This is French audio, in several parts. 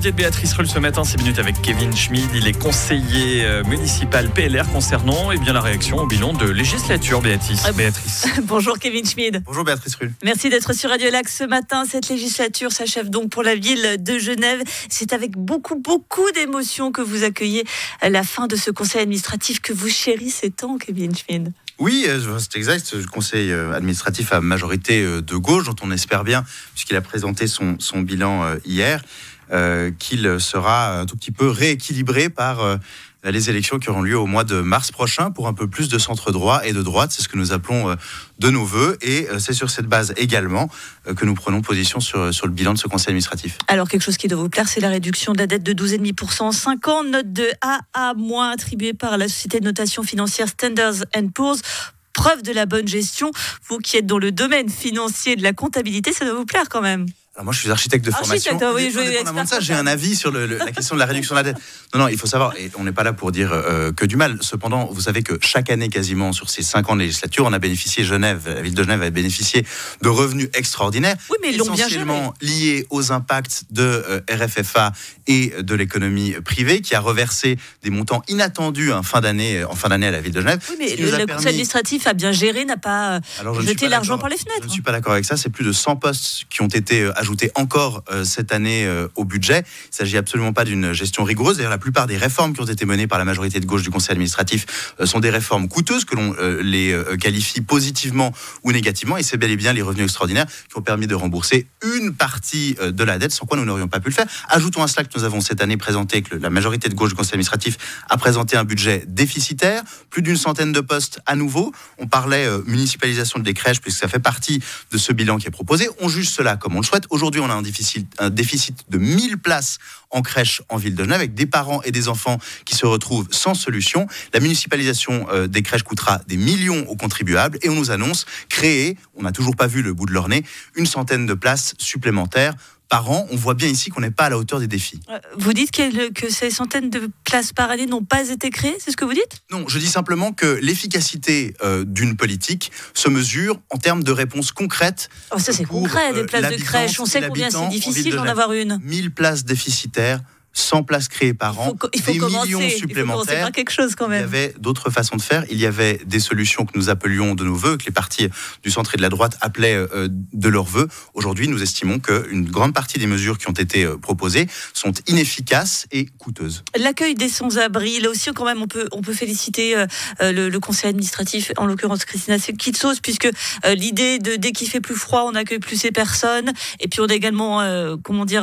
l'invité de Béatrice Rulle ce matin, 6 minutes avec Kevin Schmid. Il est conseiller municipal PLR concernant la réaction au bilan de législature, Béatrice. Bonjour Kevin Schmid. Bonjour Béatrice Rulle. Merci d'être sur Radio Lac ce matin. Cette législature s'achève donc pour la ville de Genève. C'est avec beaucoup d'émotions que vous accueillez la fin de ce conseil administratif que vous chérissez tant, Kevin Schmid. Oui, c'est exact. Le conseil administratif à majorité de gauche, dont on espère bien, puisqu'il a présenté son bilan hier, qu'il sera un tout petit peu rééquilibré par les élections qui auront lieu au mois de mars prochain pour un peu plus de centre-droit et de droite. C'est ce que nous appelons de nos voeux. Et c'est sur cette base également que nous prenons position sur le bilan de ce conseil administratif. Alors, quelque chose qui doit vous plaire, c'est la réduction de la dette de 12,5% en 5 ans. Note de AA- attribuée par la société de notation financière Standard & Poor's. Preuve de la bonne gestion. Vous qui êtes dans le domaine financier de la comptabilité, ça doit vous plaire quand même. Alors moi, je suis architecte de formation. Oui, indépendamment de ça, j'ai un avis sur la question de la réduction de la dette. Non, il faut savoir, et on n'est pas là pour dire que du mal. Cependant, vous savez que chaque année, quasiment, sur ces 5 ans de législature, on a bénéficié, la ville de Genève a bénéficié de revenus extraordinaires, oui, mais ils l'ont bien essentiellement liés aux impacts de RFFA et de l'économie privée, qui a reversé des montants inattendus en fin d'année à la ville de Genève. Oui, mais le conseil administratif a bien géré, n'a pas jeté l'argent par les fenêtres. Je ne suis pas d'accord avec ça. C'est plus de 100 postes qui ont été ajouté encore cette année au budget. Il ne s'agit absolument pas d'une gestion rigoureuse. D'ailleurs, la plupart des réformes qui ont été menées par la majorité de gauche du conseil administratif sont des réformes coûteuses, que l'on les qualifie positivement ou négativement. Et c'est bel et bien les revenus extraordinaires qui ont permis de rembourser une partie de la dette, sans quoi nous n'aurions pas pu le faire. Ajoutons à cela que nous avons cette année présenté, que la majorité de gauche du conseil administratif a présenté un budget déficitaire, plus d'une centaine de postes à nouveau. On parlait municipalisation des crèches, puisque ça fait partie de ce bilan qui est proposé. On juge cela comme on le souhaite. Aujourd'hui, on a un déficit de 1000 places en crèche en ville de Genève, avec des parents et des enfants qui se retrouvent sans solution. La municipalisation des crèches coûtera des millions aux contribuables et on nous annonce créer, on n'a toujours pas vu le bout de leur nez, une centaine de places supplémentaires par an. On voit bien ici qu'on n'est pas à la hauteur des défis. Vous dites que ces centaines de places par année n'ont pas été créées, c'est ce que vous dites ? Non, je dis simplement que l'efficacité d'une politique se mesure en termes de réponses concrètes. Oh, ça c'est concret, des places de crèche. On sait combien c'est difficile d'en avoir une. 1000 places déficitaires, 100 places créées par an, des millions supplémentaires. Par quelque chose quand même. Il y avait d'autres façons de faire. Il y avait des solutions que nous appelions de nos voeux, que les partis du centre et de la droite appelaient de leurs voeux. Aujourd'hui, nous estimons qu'une grande partie des mesures qui ont été proposées sont inefficaces et coûteuses. L'accueil des sans-abri, là aussi, quand même, on peut féliciter le conseil administratif, en l'occurrence Christina Kitsos, puisque l'idée de dès qu'il fait plus froid, on n'accueille plus ces personnes. Et puis on a également,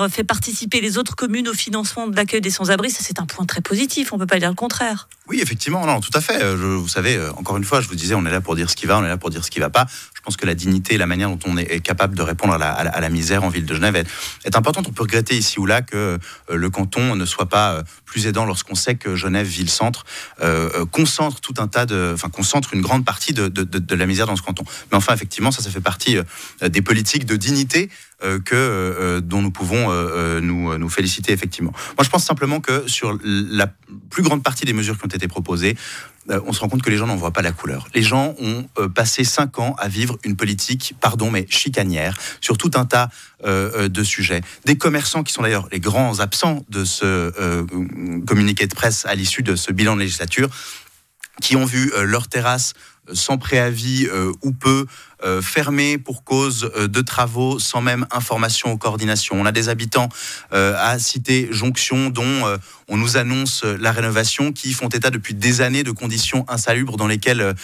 fait participer les autres communes au financement de l'accueil des sans-abri. Ça, c'est un point très positif. On ne peut pas dire le contraire. Oui, effectivement, non, tout à fait. Vous savez, encore une fois, je vous disais, on est là pour dire ce qui va, on est là pour dire ce qui ne va pas. Je pense que la dignité, la manière dont on est capable de répondre à la misère en ville de Genève est importante. On peut regretter ici ou là que le canton ne soit pas plus aidant lorsqu'on sait que Genève, ville-centre, concentre une grande partie de la misère dans ce canton. Mais enfin, effectivement, ça fait partie des politiques de dignité dont nous pouvons nous féliciter, effectivement. Moi, je pense simplement que sur la plus grande partie des mesures qui ont été proposées, on se rend compte que les gens n'en voient pas la couleur. Les gens ont passé 5 ans à vivre une politique, mais chicanière, sur tout un tas de sujets. Des commerçants qui sont d'ailleurs les grands absents de ce communiqué de presse à l'issue de ce bilan de législature, qui ont vu leurs terrasses sans préavis ou peu, fermés pour cause de travaux, sans même information ou coordination. On a des habitants à Cité-Jonction dont on nous annonce la rénovation, qui font état depuis des années de conditions insalubres dans lesquelles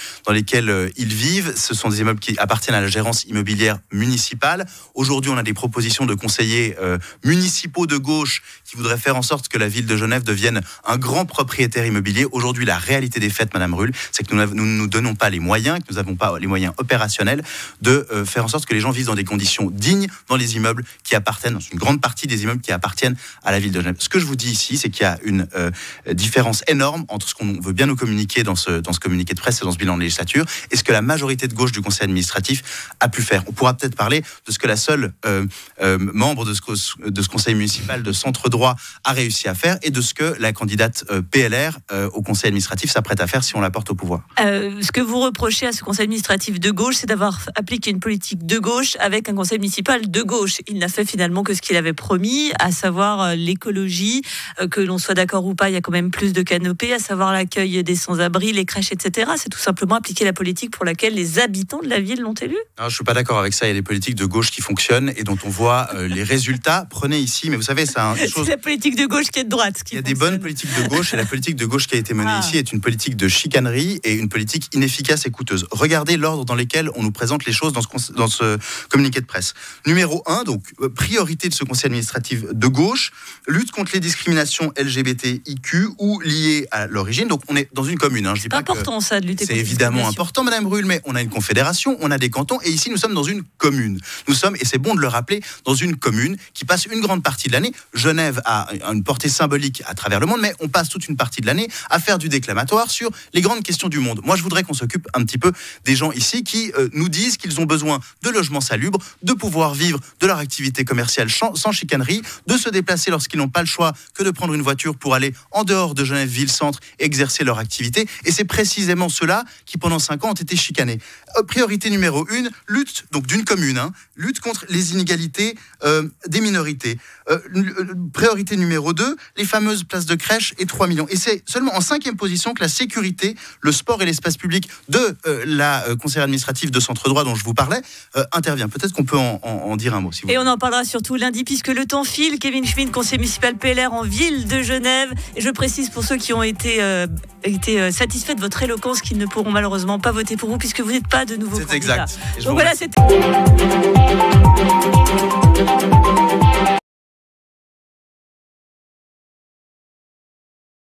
ils vivent. Ce sont des immeubles qui appartiennent à la gérance immobilière municipale. Aujourd'hui, on a des propositions de conseillers municipaux de gauche qui voudraient faire en sorte que la ville de Genève devienne un grand propriétaire immobilier. Aujourd'hui, la réalité des faits, Madame Rulle, c'est que nous ne nous donnons pas les moyens, que nous n'avons pas les moyens opérationnels de faire en sorte que les gens vivent dans des conditions dignes dans les immeubles qui appartiennent, dans une grande partie des immeubles qui appartiennent à la ville de Genève. Ce que je vous dis ici, c'est qu'il y a une différence énorme entre ce qu'on veut bien nous communiquer dans ce communiqué de presse et dans ce bilan de législature et ce que la majorité de gauche du conseil administratif a pu faire. On pourra peut-être parler de ce que la seule membre de ce conseil municipal de centre droit a réussi à faire et de ce que la candidate PLR au conseil administratif s'apprête à faire si on la porte au pouvoir. Ce que vous reprochez à ce conseil administratif de gauche, c'est d'avoir vouloir appliquer une politique de gauche avec un conseil municipal de gauche. Il n'a fait finalement que ce qu'il avait promis, à savoir l'écologie, que l'on soit d'accord ou pas, il y a quand même plus de canopées, à savoir l'accueil des sans-abri, les crèches, etc. C'est tout simplement appliquer la politique pour laquelle les habitants de la ville l'ont élu. Non, je ne suis pas d'accord avec ça. Il y a des politiques de gauche qui fonctionnent et dont on voit les résultats. Prenez ici, mais vous savez, c'est la politique de gauche qui est de droite. Il y a des bonnes politiques de gauche et la politique de gauche qui a été menée ici est une politique de chicanerie et une politique inefficace et coûteuse. Regardez l'ordre dans lequel on nous présente les choses dans ce communiqué de presse. Numéro 1, donc priorité de ce conseil administratif de gauche, lutte contre les discriminations LGBTIQ ou liées à l'origine. Donc on est dans une commune. Je dis pas important ça de lutter contre les discriminations. C'est évidemment important, Madame Brûle, mais on a une confédération, on a des cantons et ici nous sommes dans une commune. Nous sommes, et c'est bon de le rappeler, dans une commune qui passe une grande partie de l'année. Genève a une portée symbolique à travers le monde, mais on passe toute une partie de l'année à faire du déclamatoire sur les grandes questions du monde. Moi, je voudrais qu'on s'occupe un petit peu des gens ici qui nous disent qu'ils ont besoin de logements salubres, de pouvoir vivre de leur activité commerciale sans chicanerie, de se déplacer lorsqu'ils n'ont pas le choix que de prendre une voiture pour aller en dehors de Genève ville-centre et exercer leur activité. Et c'est précisément ceux-là qui, pendant 5 ans, ont été chicanés. Priorité numéro 1, lutte donc d'une commune, lutte contre les inégalités des minorités. Priorité numéro 2, les fameuses places de crèche et 3 millions. Et c'est seulement en 5e position que la sécurité, le sport et l'espace public de la conseillère administrative de centre droit dont je vous parlais intervient. Peut-être qu'on peut en dire un mot. Si vous on en parlera surtout lundi puisque le temps file. Kevin Schmid, conseiller municipal PLR en ville de Genève. Et je précise pour ceux qui ont été satisfaits de votre éloquence qu'ils ne pourront malheureusement pas voter pour vous puisque vous n'êtes pas de nouveau candidat. C'est exact. Donc voilà, c'est...